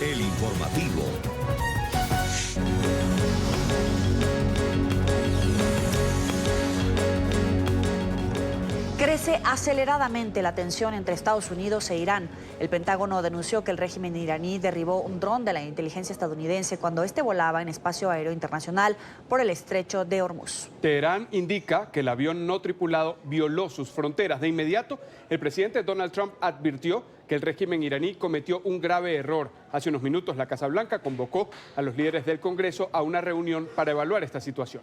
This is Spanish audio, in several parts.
El informativo. Crece aceleradamente la tensión entre Estados Unidos e Irán. El Pentágono denunció que el régimen iraní derribó un dron de la inteligencia estadounidense cuando este volaba en espacio aéreo internacional por el estrecho de Hormuz. Teherán indica que el avión no tripulado violó sus fronteras. De inmediato, el presidente Donald Trump advirtió que el régimen iraní cometió un grave error. Hace unos minutos, la Casa Blanca convocó a los líderes del Congreso a una reunión para evaluar esta situación.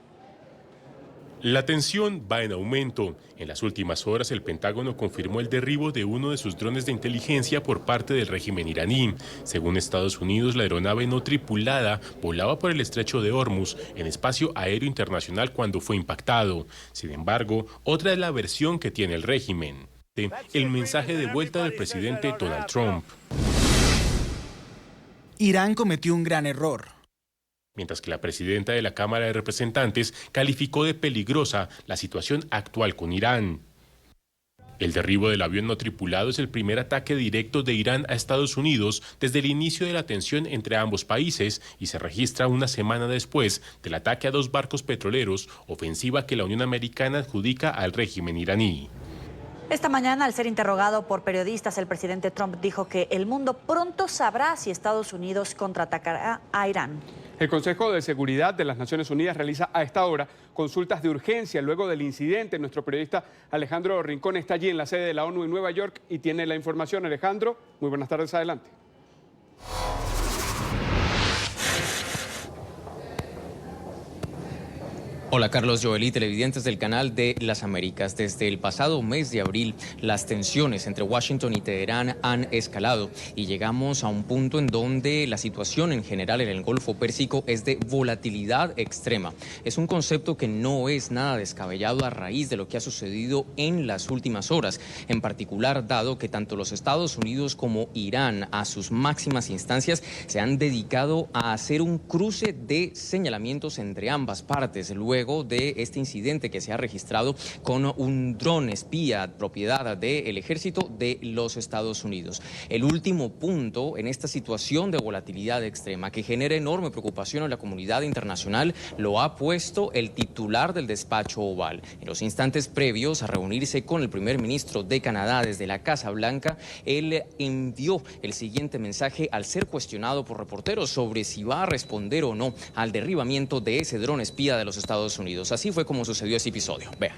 La tensión va en aumento. En las últimas horas, el Pentágono confirmó el derribo de uno de sus drones de inteligencia por parte del régimen iraní. Según Estados Unidos, la aeronave no tripulada volaba por el estrecho de Hormuz en espacio aéreo internacional cuando fue impactado. Sin embargo, otra es la versión que tiene el régimen. El mensaje de vuelta del presidente Donald Trump. Irán cometió un gran error. Mientras que la presidenta de la Cámara de Representantes calificó de peligrosa la situación actual con Irán. El derribo del avión no tripulado es el primer ataque directo de Irán a Estados Unidos desde el inicio de la tensión entre ambos países y se registra una semana después del ataque a 2 barcos petroleros, ofensiva que la Unión Americana adjudica al régimen iraní. Esta mañana, al ser interrogado por periodistas, el presidente Trump dijo que el mundo pronto sabrá si Estados Unidos contraatacará a Irán. El Consejo de Seguridad de las Naciones Unidas realiza a esta hora consultas de urgencia luego del incidente. Nuestro periodista Alejandro Rincón está allí en la sede de la ONU en Nueva York y tiene la información. Alejandro, muy buenas tardes, adelante. Hola Carlos, Joelí, televidentes del Canal de las Américas. Desde el pasado mes de abril, las tensiones entre Washington y Teherán han escalado y llegamos a un punto en donde la situación en general en el Golfo Pérsico es de volatilidad extrema. Es un concepto que no es nada descabellado a raíz de lo que ha sucedido en las últimas horas, en particular dado que tanto los Estados Unidos como Irán, a sus máximas instancias, se han dedicado a hacer un cruce de señalamientos entre ambas partes, luego de este incidente que se ha registrado con un dron espía propiedad del ejército de los Estados Unidos. El último punto en esta situación de volatilidad extrema que genera enorme preocupación en la comunidad internacional lo ha puesto el titular del despacho Oval. En los instantes previos a reunirse con el primer ministro de Canadá desde la Casa Blanca, él envió el siguiente mensaje al ser cuestionado por reporteros sobre si va a responder o no al derribamiento de ese dron espía de los Estados Unidos. Así fue como sucedió ese episodio. Vean.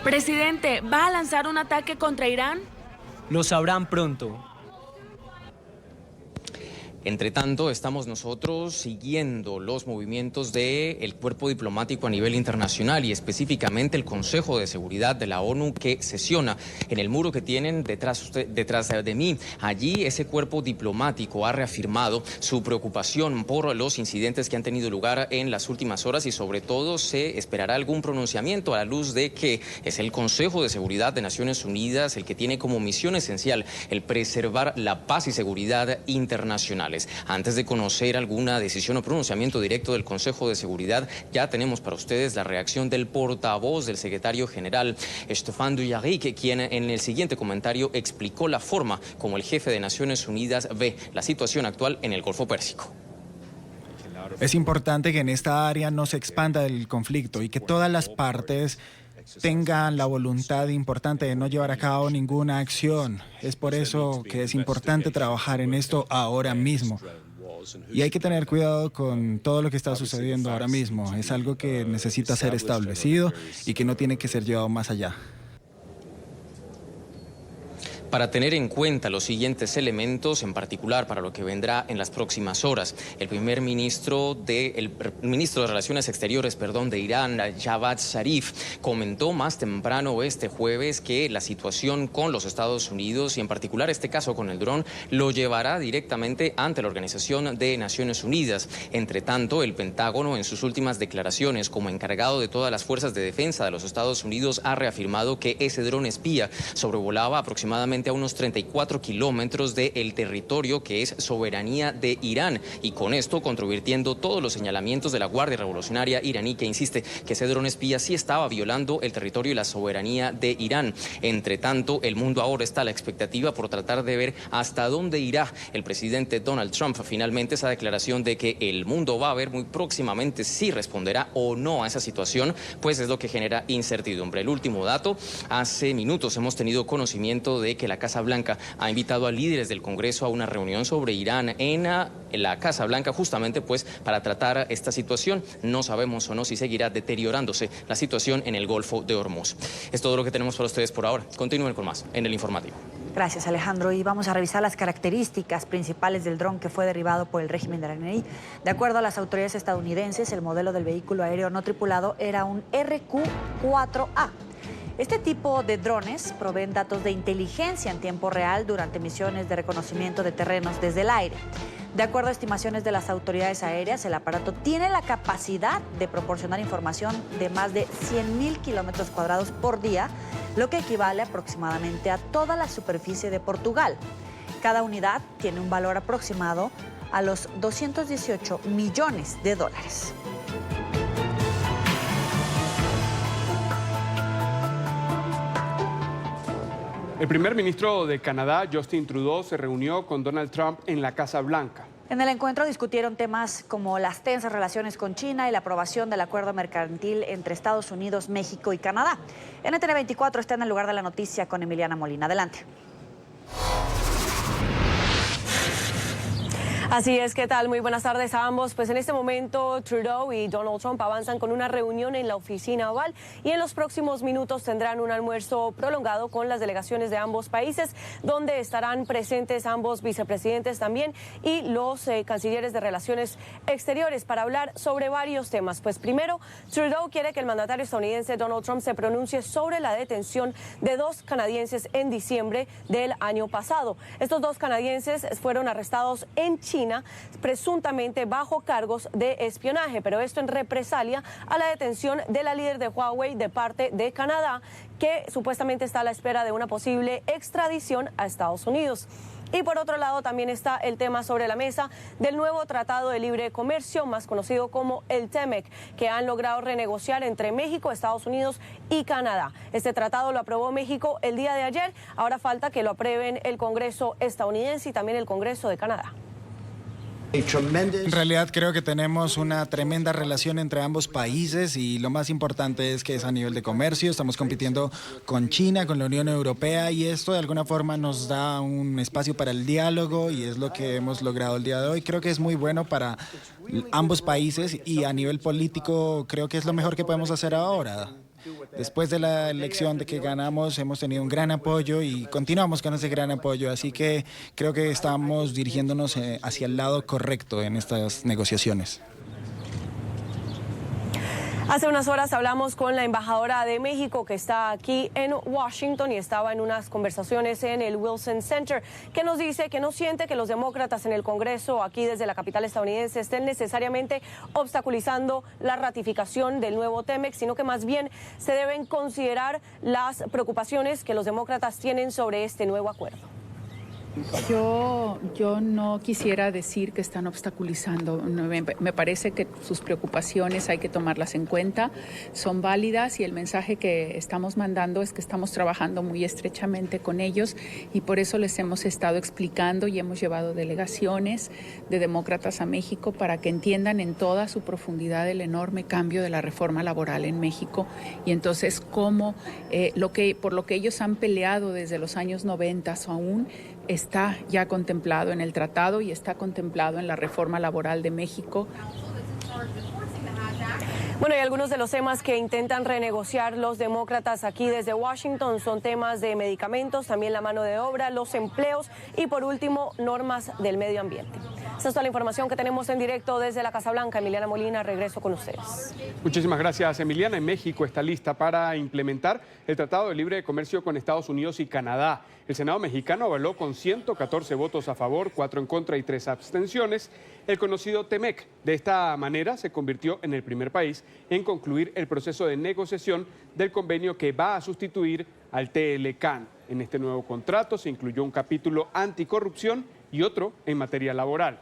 Presidente, ¿va a lanzar un ataque contra Irán? Lo sabrán pronto. Entre tanto, estamos nosotros siguiendo los movimientos del cuerpo diplomático a nivel internacional y específicamente el Consejo de Seguridad de la ONU que sesiona en el muro que tienen detrás de mí. Allí ese cuerpo diplomático ha reafirmado su preocupación por los incidentes que han tenido lugar en las últimas horas y sobre todo se esperará algún pronunciamiento a la luz de que es el Consejo de Seguridad de Naciones Unidas el que tiene como misión esencial el preservar la paz y seguridad internacionales. Antes de conocer alguna decisión o pronunciamiento directo del Consejo de Seguridad, ya tenemos para ustedes la reacción del portavoz del secretario general, Stéphane Dujarric, quien en el siguiente comentario explicó la forma como el jefe de Naciones Unidas ve la situación actual en el Golfo Pérsico. Es importante que en esta área no se expanda el conflicto y que todas las partes tengan la voluntad importante de no llevar a cabo ninguna acción. Es por eso que es importante trabajar en esto ahora mismo. Y hay que tener cuidado con todo lo que está sucediendo ahora mismo. Es algo que necesita ser establecido y que no tiene que ser llevado más allá. Para tener en cuenta los siguientes elementos, en particular para lo que vendrá en las próximas horas. El ministro de Relaciones Exteriores, de Irán, Javad Zarif, comentó más temprano este jueves que la situación con los Estados Unidos y en particular este caso con el dron lo llevará directamente ante la Organización de Naciones Unidas. Entre tanto, el Pentágono en sus últimas declaraciones como encargado de todas las fuerzas de defensa de los Estados Unidos ha reafirmado que ese dron espía sobrevolaba aproximadamente aproximadamente a unos 34 kilómetros del territorio que es soberanía de Irán, y con esto controvirtiendo todos los señalamientos de la Guardia Revolucionaria iraní, que insiste que ese dron espía sí estaba violando el territorio y la soberanía de Irán. Entre tanto, el mundo ahora está a la expectativa por tratar de ver hasta dónde irá el presidente Donald Trump. Finalmente, esa declaración de que el mundo va a ver muy próximamente si responderá o no a esa situación, pues es lo que genera incertidumbre. El último dato: hace minutos hemos tenido conocimiento de que la Casa Blanca ha invitado a líderes del Congreso a una reunión sobre Irán en la Casa Blanca, justamente pues para tratar esta situación. No sabemos o no si seguirá deteriorándose la situación en el Golfo de Hormuz. Es todo lo que tenemos para ustedes por ahora. Continúen con más en el informativo. Gracias, Alejandro. Y vamos a revisar las características principales del dron que fue derribado por el régimen iraní. De acuerdo a las autoridades estadounidenses, el modelo del vehículo aéreo no tripulado era un RQ-4A. Este tipo de drones proveen datos de inteligencia en tiempo real durante misiones de reconocimiento de terrenos desde el aire. De acuerdo a estimaciones de las autoridades aéreas, el aparato tiene la capacidad de proporcionar información de más de 100.000 kilómetros cuadrados por día, lo que equivale aproximadamente a toda la superficie de Portugal. Cada unidad tiene un valor aproximado a los 218 millones de dólares. El primer ministro de Canadá, Justin Trudeau, se reunió con Donald Trump en la Casa Blanca. En el encuentro discutieron temas como las tensas relaciones con China y la aprobación del acuerdo mercantil entre Estados Unidos, México y Canadá. NTN 24 está en el lugar de la noticia con Emiliana Molina. Adelante. Así es, ¿qué tal? Muy buenas tardes a ambos. Pues en este momento Trudeau y Donald Trump avanzan con una reunión en la oficina oval y en los próximos minutos tendrán un almuerzo prolongado con las delegaciones de ambos países, donde estarán presentes ambos vicepresidentes también y los cancilleres de Relaciones Exteriores para hablar sobre varios temas. Pues primero, Trudeau quiere que el mandatario estadounidense Donald Trump se pronuncie sobre la detención de 2 canadienses en diciembre del año pasado. Estos 2 canadienses fueron arrestados en China, presuntamente bajo cargos de espionaje, pero esto en represalia a la detención de la líder de Huawei de parte de Canadá, que supuestamente está a la espera de una posible extradición a Estados Unidos. Y por otro lado también está el tema sobre la mesa del nuevo Tratado de Libre Comercio, más conocido como el TEMEC, que han logrado renegociar entre México, Estados Unidos y Canadá. Este tratado lo aprobó México el día de ayer, ahora falta que lo aprueben el Congreso estadounidense y también el Congreso de Canadá. En realidad creo que tenemos una tremenda relación entre ambos países y lo más importante es que es a nivel de comercio. Estamos compitiendo con China, con la Unión Europea y esto de alguna forma nos da un espacio para el diálogo y es lo que hemos logrado el día de hoy. Creo que es muy bueno para ambos países y a nivel político creo que es lo mejor que podemos hacer ahora. Después de la elección de que ganamos hemos tenido un gran apoyo y continuamos con ese gran apoyo, así que creo que estamos dirigiéndonos hacia el lado correcto en estas negociaciones. Hace unas horas hablamos con la embajadora de México que está aquí en Washington y estaba en unas conversaciones en el Wilson Center, que nos dice que no siente que los demócratas en el Congreso aquí desde la capital estadounidense estén necesariamente obstaculizando la ratificación del nuevo TEMEC, sino que más bien se deben considerar las preocupaciones que los demócratas tienen sobre este nuevo acuerdo. Yo no quisiera decir que están obstaculizando. Me parece que sus preocupaciones hay que tomarlas en cuenta, son válidas y el mensaje que estamos mandando es que estamos trabajando muy estrechamente con ellos y por eso les hemos estado explicando y hemos llevado delegaciones de demócratas a México para que entiendan en toda su profundidad el enorme cambio de la reforma laboral en México y entonces cómo por lo que ellos han peleado desde los años 90 aún está ya contemplado en el tratado y está contemplado en la reforma laboral de México. Bueno, y algunos de los temas que intentan renegociar los demócratas aquí desde Washington son temas de medicamentos, también la mano de obra, los empleos y por último normas del medio ambiente. Esta es toda la información que tenemos en directo desde la Casa Blanca. Emiliana Molina, regreso con ustedes. Muchísimas gracias, Emiliana. En México está lista para implementar el Tratado de Libre Comercio con Estados Unidos y Canadá. El Senado mexicano avaló con 114 votos a favor, 4 en contra y 3 abstenciones el conocido TEMEC. De esta manera se convirtió en el primer país en concluir el proceso de negociación del convenio que va a sustituir al TLCAN. En este nuevo contrato se incluyó un capítulo anticorrupción y otro en materia laboral.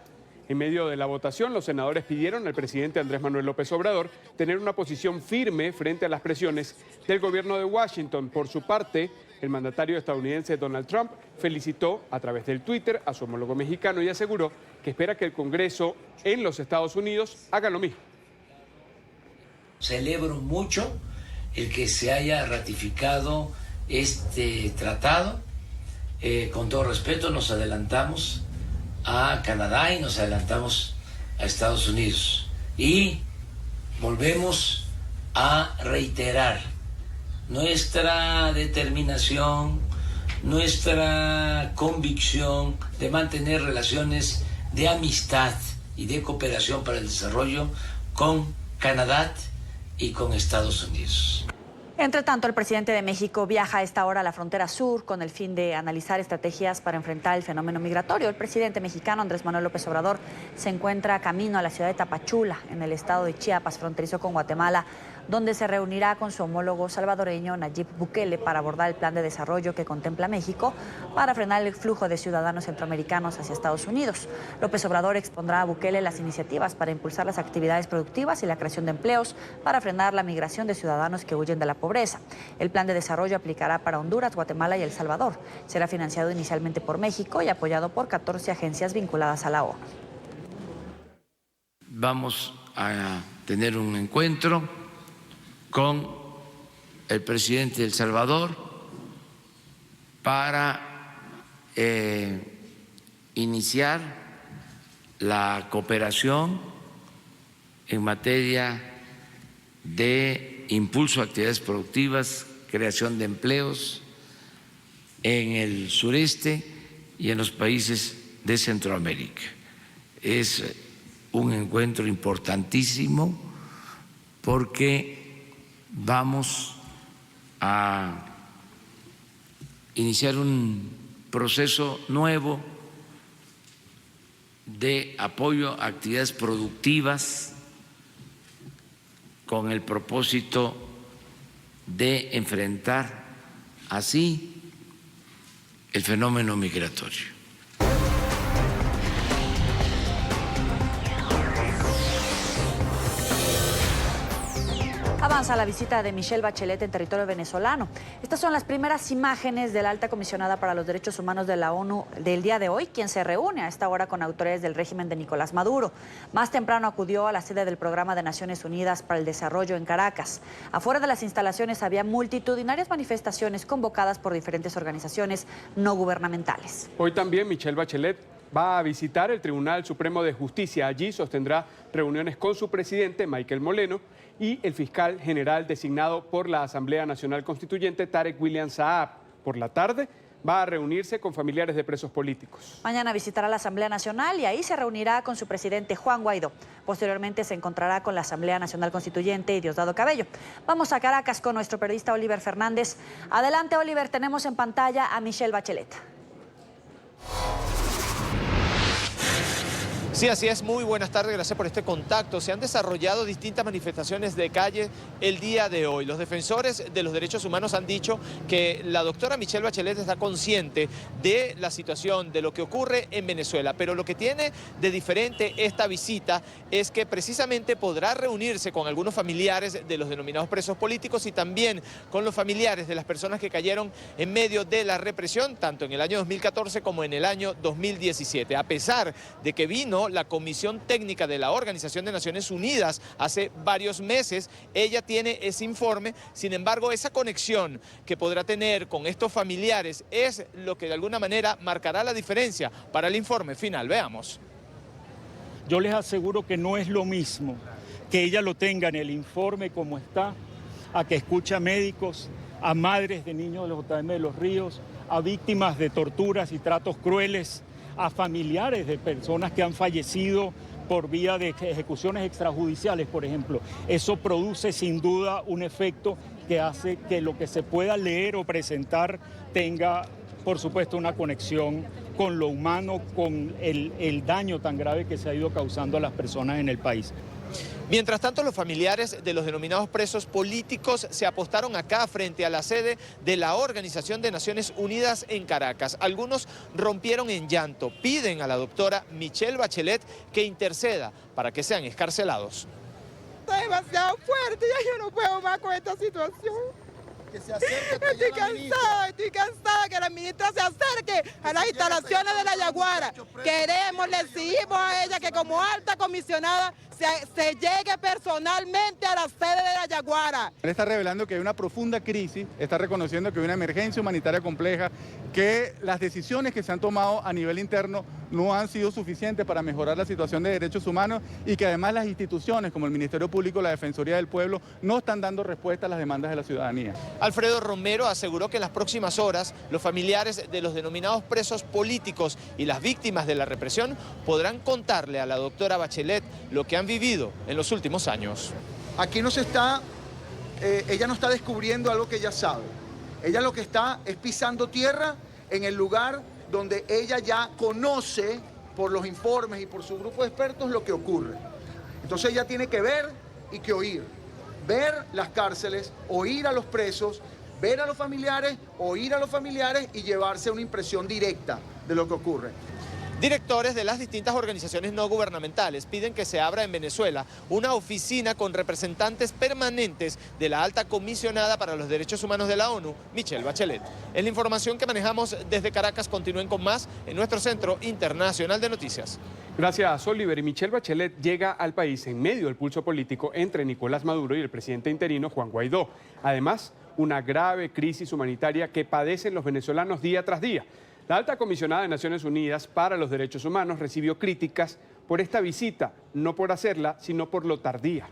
En medio de la votación, los senadores pidieron al presidente Andrés Manuel López Obrador tener una posición firme frente a las presiones del gobierno de Washington. Por su parte, el mandatario estadounidense Donald Trump felicitó a través del Twitter a su homólogo mexicano y aseguró que espera que el Congreso en los Estados Unidos haga lo mismo. Celebro mucho el que se haya ratificado este tratado. Con todo respeto, nos adelantamos a Canadá y nos adelantamos a Estados Unidos. Y volvemos a reiterar nuestra determinación, nuestra convicción de mantener relaciones de amistad y de cooperación para el desarrollo con Canadá y con Estados Unidos. Entre tanto, el presidente de México viaja a esta hora a la frontera sur con el fin de analizar estrategias para enfrentar el fenómeno migratorio. El presidente mexicano Andrés Manuel López Obrador se encuentra camino a la ciudad de Tapachula, en el estado de Chiapas, fronterizo con Guatemala, donde se reunirá con su homólogo salvadoreño Nayib Bukele para abordar el plan de desarrollo que contempla México para frenar el flujo de ciudadanos centroamericanos hacia Estados Unidos. López Obrador expondrá a Bukele las iniciativas para impulsar las actividades productivas y la creación de empleos para frenar la migración de ciudadanos que huyen de la pobreza. El plan de desarrollo aplicará para Honduras, Guatemala y El Salvador. Será financiado inicialmente por México y apoyado por 14 agencias vinculadas a la ONU. Vamos a tener un encuentro con el presidente de El Salvador para iniciar la cooperación en materia de impulso a actividades productivas, creación de empleos en el sureste y en los países de Centroamérica. Es un encuentro importantísimo porque vamos a iniciar un proceso nuevo de apoyo a actividades productivas con el propósito de enfrentar así el fenómeno migratorio. Avanza la visita de Michelle Bachelet en territorio venezolano. Estas son las primeras imágenes de la alta comisionada para los derechos humanos de la ONU del día de hoy, quien se reúne a esta hora con autoridades del régimen de Nicolás Maduro. Más temprano acudió a la sede del Programa de Naciones Unidas para el Desarrollo en Caracas. Afuera de las instalaciones había multitudinarias manifestaciones convocadas por diferentes organizaciones no gubernamentales. Hoy también Michelle Bachelet va a visitar el Tribunal Supremo de Justicia. Allí sostendrá reuniones con su presidente, Michael Moleno, y el fiscal general designado por la Asamblea Nacional Constituyente, Tarek William Saab. Por la tarde va a reunirse con familiares de presos políticos. Mañana visitará la Asamblea Nacional y ahí se reunirá con su presidente Juan Guaidó. Posteriormente se encontrará con la Asamblea Nacional Constituyente y Diosdado Cabello. Vamos a Caracas con nuestro periodista Oliver Fernández. Adelante, Oliver, tenemos en pantalla a Michelle Bachelet. Sí, así es. Muy buenas tardes, gracias por este contacto. Se han desarrollado distintas manifestaciones de calle el día de hoy. Los defensores de los derechos humanos han dicho que la doctora Michelle Bachelet está consciente de la situación, de lo que ocurre en Venezuela, pero lo que tiene de diferente esta visita es que precisamente podrá reunirse con algunos familiares de los denominados presos políticos y también con los familiares de las personas que cayeron en medio de la represión, tanto en el año 2014 como en el año 2017. A pesar de que vino la Comisión Técnica de la Organización de Naciones Unidas hace varios meses, ella tiene ese informe. Sin embargo, esa conexión que podrá tener con estos familiares es lo que de alguna manera marcará la diferencia para el informe final. Veamos. Yo les aseguro que no es lo mismo que ella lo tenga en el informe como está, a que escuche a médicos, a madres de niños de los JM de los Ríos, a víctimas de torturas y tratos crueles, a familiares de personas que han fallecido por vía de ejecuciones extrajudiciales, por ejemplo. Eso produce sin duda un efecto que hace que lo que se pueda leer o presentar tenga, por supuesto, una conexión con lo humano, con el daño tan grave que se ha ido causando a las personas en el país. Mientras tanto, los familiares de los denominados presos políticos se apostaron acá frente a la sede de la Organización de Naciones Unidas en Caracas. Algunos rompieron en llanto, piden a la doctora Michelle Bachelet que interceda para que sean excarcelados. Está demasiado fuerte, ya yo no puedo más con esta situación. Que se acerque, estoy cansada que la ministra se acerque a las instalaciones de la Yaguara. Queremos, le exigimos a ella que como alta comisionada se llegue personalmente a la sede de la Yaguara. Él está revelando que hay una profunda crisis, está reconociendo que hay una emergencia humanitaria compleja, que las decisiones que se han tomado a nivel interno no han sido suficientes para mejorar la situación de derechos humanos y que además las instituciones como el Ministerio Público, la Defensoría del Pueblo, no están dando respuesta a las demandas de la ciudadanía. Alfredo Romero aseguró que en las próximas horas los familiares de los denominados presos políticos y las víctimas de la represión podrán contarle a la doctora Bachelet lo que han vivido en los últimos años. Aquí ella no está descubriendo algo que ella sabe. Ella lo que está es pisando tierra en el lugar donde ella ya conoce por los informes y por su grupo de expertos lo que ocurre. Entonces ella tiene que ver y que oír. Ver las cárceles, oír a los presos, ver a los familiares, oír a los familiares y llevarse una impresión directa de lo que ocurre. Directores de las distintas organizaciones no gubernamentales piden que se abra en Venezuela una oficina con representantes permanentes de la alta comisionada para los derechos humanos de la ONU, Michelle Bachelet. Es la información que manejamos desde Caracas. Continúen con más en nuestro Centro Internacional de Noticias. Gracias, Oliver. Y Michelle Bachelet llega al país en medio del pulso político entre Nicolás Maduro y el presidente interino Juan Guaidó. Además, una grave crisis humanitaria que padecen los venezolanos día tras día. La alta comisionada de Naciones Unidas para los Derechos Humanos recibió críticas por esta visita, no por hacerla, sino por lo tardía.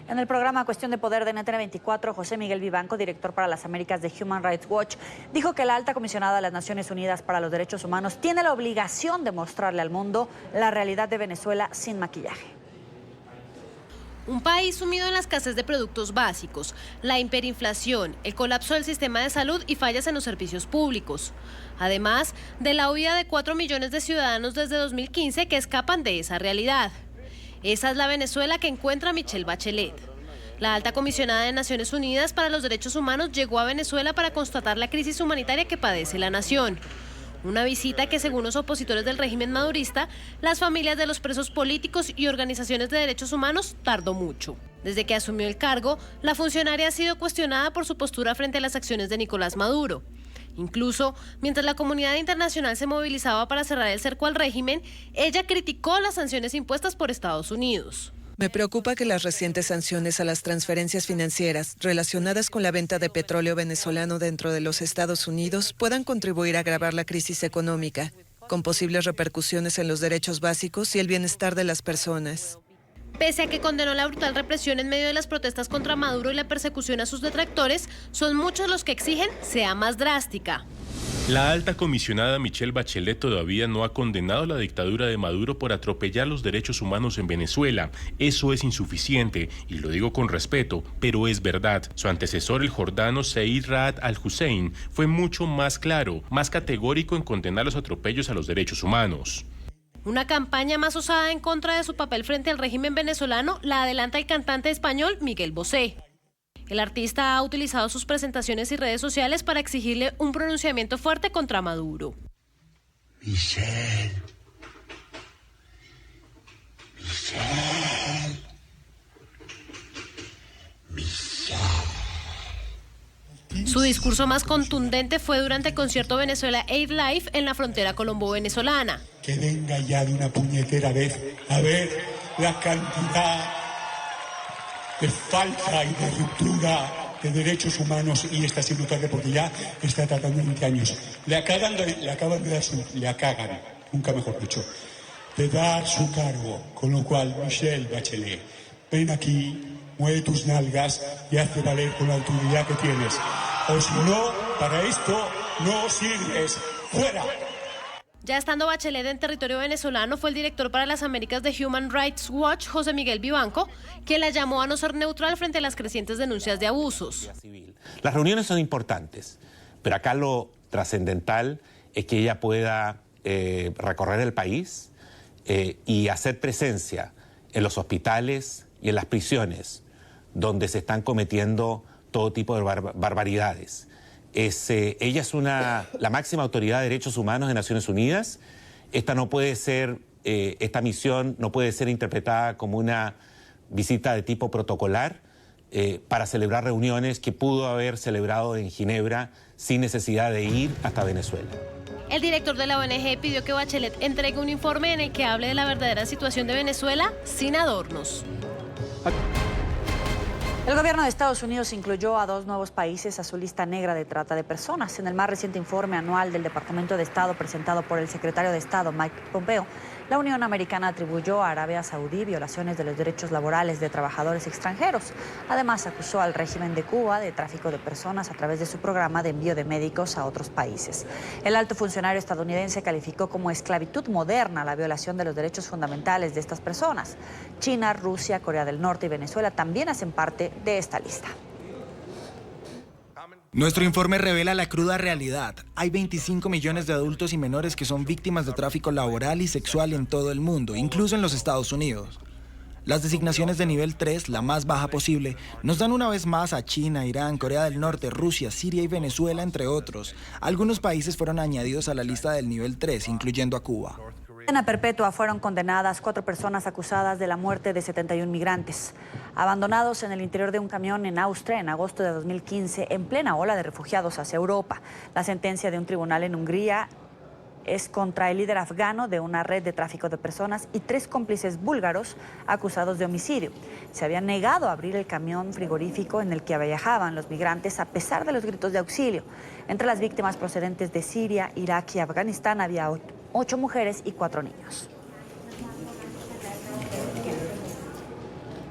En el programa Cuestión de Poder de NTN 24, José Miguel Vivanco, director para las Américas de Human Rights Watch, dijo que la alta comisionada de las Naciones Unidas para los Derechos Humanos tiene la obligación de mostrarle al mundo la realidad de Venezuela sin maquillaje. Un país sumido en la escasez de productos básicos, la hiperinflación, el colapso del sistema de salud y fallas en los servicios públicos. Además de la huida de 4 millones de ciudadanos desde 2015 que escapan de esa realidad. Esa es la Venezuela que encuentra Michelle Bachelet. La alta comisionada de Naciones Unidas para los Derechos Humanos llegó a Venezuela para constatar la crisis humanitaria que padece la nación. Una visita que, según los opositores del régimen madurista, las familias de los presos políticos y organizaciones de derechos humanos tardó mucho. Desde que asumió el cargo, la funcionaria ha sido cuestionada por su postura frente a las acciones de Nicolás Maduro. Incluso, mientras la comunidad internacional se movilizaba para cerrar el cerco al régimen, ella criticó las sanciones impuestas por Estados Unidos. Me preocupa que las recientes sanciones a las transferencias financieras relacionadas con la venta de petróleo venezolano dentro de los Estados Unidos puedan contribuir a agravar la crisis económica, con posibles repercusiones en los derechos básicos y el bienestar de las personas. Pese a que condenó la brutal represión en medio de las protestas contra Maduro y la persecución a sus detractores, son muchos los que exigen sea más drástica. La alta comisionada Michelle Bachelet todavía no ha condenado la dictadura de Maduro por atropellar los derechos humanos en Venezuela. Eso es insuficiente, y lo digo con respeto, pero es verdad. Su antecesor, el jordano Zeid Ra'ad al-Hussein, fue mucho más claro, más categórico en condenar los atropellos a los derechos humanos. Una campaña más osada en contra de su papel frente al régimen venezolano la adelanta el cantante español Miguel Bosé. El artista ha utilizado sus presentaciones y redes sociales para exigirle un pronunciamiento fuerte contra Maduro. Michelle. Su discurso más contundente fue durante el concierto Venezuela Aid Live en la frontera colombo-venezolana. Que venga ya de una puñetera vez a ver la cantidad de falta y de ruptura de derechos humanos, y está siendo tarde porque ya está tratando 20 años. Le acaban nunca mejor dicho, de dar su cargo, con lo cual, Michelle Bachelet, ven aquí, mueve tus nalgas y hazte valer con la autoridad que tienes. O si no, para esto no sirves. ¡Fuera! Ya estando Bachelet en territorio venezolano, fue el director para las Américas de Human Rights Watch, José Miguel Vivanco, quien la llamó a no ser neutral frente a las crecientes denuncias de abusos. Las reuniones son importantes, pero acá lo trascendental es que ella pueda recorrer el país y hacer presencia en los hospitales y en las prisiones donde se están cometiendo todo tipo de barbaridades. Ella es la máxima autoridad de derechos humanos de Naciones Unidas. Esta misión no puede ser interpretada como una visita de tipo protocolar para celebrar reuniones que pudo haber celebrado en Ginebra sin necesidad de ir hasta Venezuela. El director de la ONG pidió que Bachelet entregue un informe en el que hable de la verdadera situación de Venezuela sin adornos. El gobierno de Estados Unidos incluyó a 2 nuevos países a su lista negra de trata de personas. En el más reciente informe anual del Departamento de Estado presentado por el secretario de Estado, Mike Pompeo, la Unión Americana atribuyó a Arabia Saudí violaciones de los derechos laborales de trabajadores extranjeros. Además, acusó al régimen de Cuba de tráfico de personas a través de su programa de envío de médicos a otros países. El alto funcionario estadounidense calificó como esclavitud moderna la violación de los derechos fundamentales de estas personas. China, Rusia, Corea del Norte y Venezuela también hacen parte de esta lista. Nuestro informe revela la cruda realidad. Hay 25 millones de adultos y menores que son víctimas de tráfico laboral y sexual en todo el mundo, incluso en los Estados Unidos. Las designaciones de nivel 3, la más baja posible, nos dan una vez más a China, Irán, Corea del Norte, Rusia, Siria y Venezuela, entre otros. Algunos países fueron añadidos a la lista del nivel 3, incluyendo a Cuba. En cadena perpetua fueron condenadas 4 personas acusadas de la muerte de 71 migrantes, abandonados en el interior de un camión en Austria en agosto de 2015, en plena ola de refugiados hacia Europa. La sentencia de un tribunal en Hungría es contra el líder afgano de una red de tráfico de personas y 3 cómplices búlgaros acusados de homicidio. Se habían negado a abrir el camión frigorífico en el que viajaban los migrantes a pesar de los gritos de auxilio. Entre las víctimas procedentes de Siria, Irak y Afganistán había 8 mujeres y 4 niños.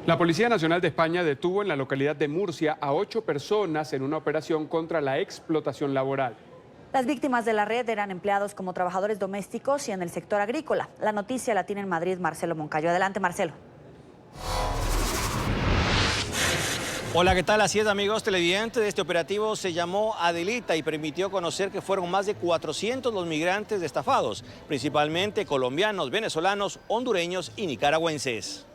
La Policía Nacional de España detuvo en la localidad de Murcia a 8 personas en una operación contra la explotación laboral. Las víctimas de la red eran empleados como trabajadores domésticos y en el sector agrícola. La noticia la tiene en Madrid Marcelo Moncayo. Adelante, Marcelo. Hola, ¿qué tal? Así es, amigos televidentes. Este operativo se llamó Adelita y permitió conocer que fueron más de 400 los migrantes estafados, principalmente colombianos, venezolanos, hondureños y nicaragüenses.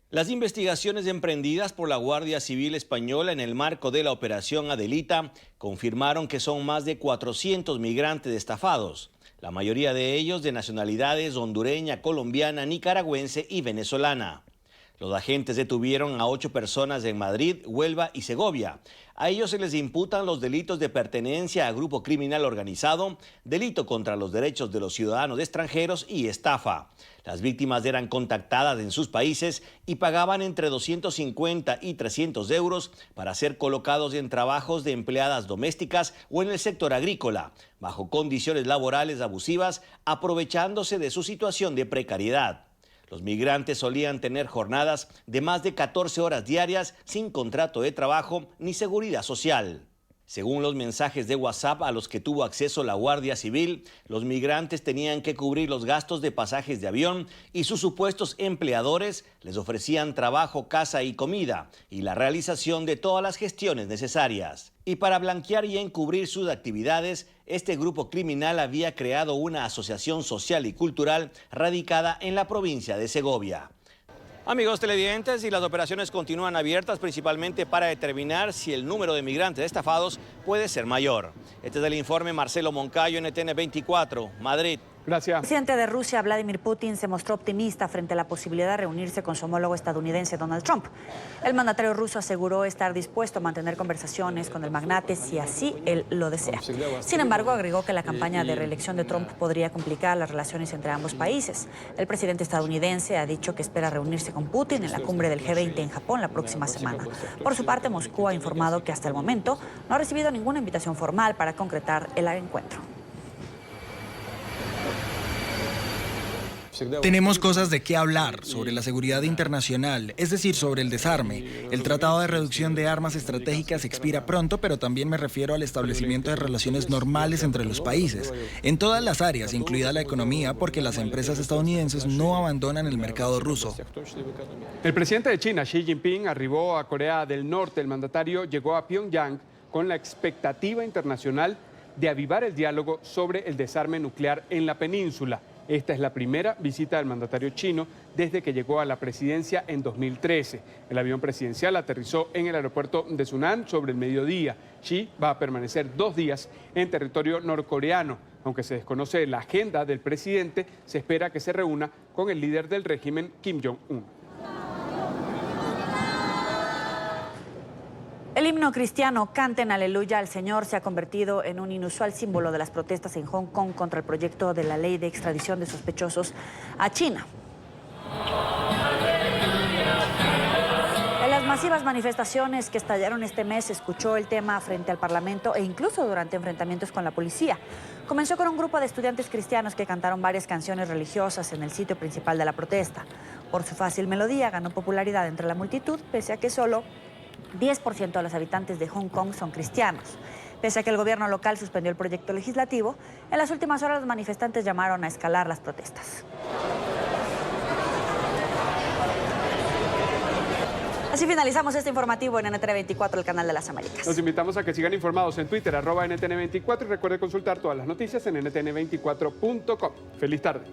Las investigaciones emprendidas por la Guardia Civil Española en el marco de la Operación Adelita confirmaron que son más de 400 migrantes estafados, la mayoría de ellos de nacionalidades hondureña, colombiana, nicaragüense y venezolana. Los agentes detuvieron a 8 personas en Madrid, Huelva y Segovia. A ellos se les imputan los delitos de pertenencia a grupo criminal organizado, delito contra los derechos de los ciudadanos extranjeros y estafa. Las víctimas eran contactadas en sus países y pagaban entre 250 y 300 euros para ser colocados en trabajos de empleadas domésticas o en el sector agrícola, bajo condiciones laborales abusivas, aprovechándose de su situación de precariedad. Los migrantes solían tener jornadas de más de 14 horas diarias sin contrato de trabajo ni seguridad social. Según los mensajes de WhatsApp a los que tuvo acceso la Guardia Civil, los migrantes tenían que cubrir los gastos de pasajes de avión y sus supuestos empleadores les ofrecían trabajo, casa y comida y la realización de todas las gestiones necesarias. Y para blanquear y encubrir sus actividades, este grupo criminal había creado una asociación social y cultural radicada en la provincia de Segovia. Amigos televidentes, y las operaciones continúan abiertas principalmente para determinar si el número de migrantes estafados puede ser mayor. Este es el informe Marcelo Moncayo, NTN 24, Madrid. Gracias. El presidente de Rusia, Vladimir Putin, se mostró optimista frente a la posibilidad de reunirse con su homólogo estadounidense, Donald Trump. El mandatario ruso aseguró estar dispuesto a mantener conversaciones con el magnate si así él lo desea. Sin embargo, agregó que la campaña de reelección de Trump podría complicar las relaciones entre ambos países. El presidente estadounidense ha dicho que espera reunirse con Putin en la cumbre del G20 en Japón la próxima semana. Por su parte, Moscú ha informado que hasta el momento no ha recibido ninguna invitación formal para concretar el encuentro. Tenemos cosas de qué hablar sobre la seguridad internacional, es decir, sobre el desarme. El Tratado de Reducción de Armas Estratégicas expira pronto, pero también me refiero al establecimiento de relaciones normales entre los países, en todas las áreas, incluida la economía, porque las empresas estadounidenses no abandonan el mercado ruso. El presidente de China, Xi Jinping, arribó a Corea del Norte. El mandatario llegó a Pyongyang con la expectativa internacional de avivar el diálogo sobre el desarme nuclear en la península. Esta es la primera visita del mandatario chino desde que llegó a la presidencia en 2013. El avión presidencial aterrizó en el aeropuerto de Sunan sobre el mediodía. Xi va a permanecer 2 días en territorio norcoreano. Aunque se desconoce la agenda del presidente, se espera que se reúna con el líder del régimen, Kim Jong-un. El himno cristiano Canten Aleluya al Señor se ha convertido en un inusual símbolo de las protestas en Hong Kong contra el proyecto de la ley de extradición de sospechosos a China. En las masivas manifestaciones que estallaron este mes, se escuchó el tema frente al Parlamento e incluso durante enfrentamientos con la policía. Comenzó con un grupo de estudiantes cristianos que cantaron varias canciones religiosas en el sitio principal de la protesta. Por su fácil melodía ganó popularidad entre la multitud, pese a que solo 10% de los habitantes de Hong Kong son cristianos. Pese a que el gobierno local suspendió el proyecto legislativo, en las últimas horas los manifestantes llamaron a escalar las protestas. Así finalizamos este informativo en NTN24, el canal de las Américas. Los invitamos a que sigan informados en Twitter, @NTN24, y recuerde consultar todas las noticias en ntn24.com. Feliz tarde.